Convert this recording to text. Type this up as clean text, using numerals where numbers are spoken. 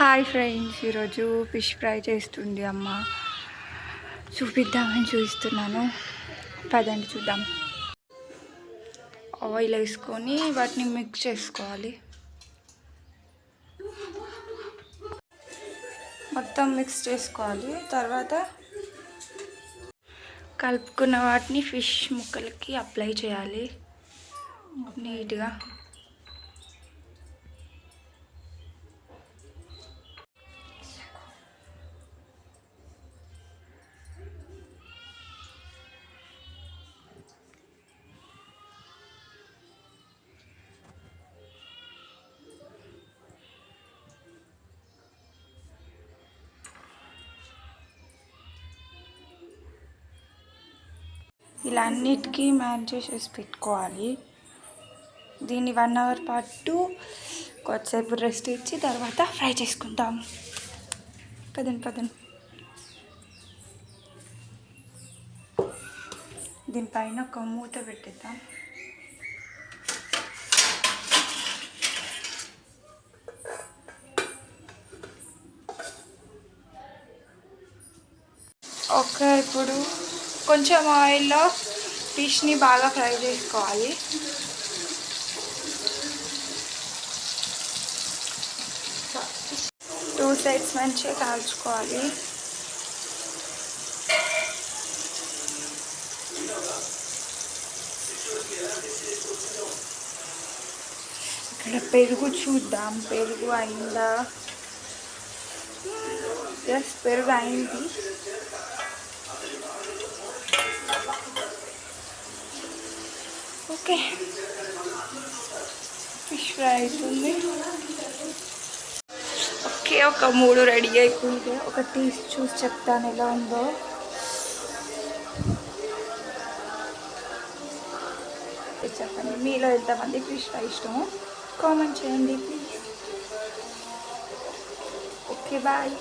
Hi friends, ఈరోజు fish fry చేస్తుంది అమ్మ. చూపిద్దామని చూపిస్తున్నాను. పదండి చూద్దాం. ఆయిల్ వేసుకొని వాటిని మిక్స్ చేసుకోవాలి. మొత్తం మిక్స్ చేసుకోవాలి. తర్వాత కలుపుకున్న వాటిని ఫిష్ ముక్కలకి అప్లై చేయాలి నీట్గా. ఇలా అన్నిటికీ మ్యారినేట్ చేసి పెట్టుకోవాలి. దీన్ని 1 అవర్ పాటు కొద్దిసేపు రెస్ట్ ఇచ్చి తర్వాత ఫ్రై చేసుకుంటాం. పదండి. దీనిపైన ఒక మూత పెట్టేద్దాం. ఇప్పుడు కొంచెం ఆయిల్లో ఫిష్ని బాగా ఫ్రై చేసుకోవాలి. టూ సైడ్స్ మంచిగా కాల్చుకోవాలి. ఇక్కడ పెరుగు చూద్దాం. పెరుగు అయిందా? ఎస్, పెరుగు అయింది. ఓకే, ఫిష్ ఫ్రై అవుతుంది. ఓకే, ఒక 3 రెడీ అయిపోయింది. ఒక టేస్ట్ చూసి చెప్తాను ఎలా ఉందో. చెప్పండి, మీలో ఎంతమంది ఫిష్ ఫ్రై ఇష్టమో కామెంట్ చేయండి ప్లీజ్. Okay, bye.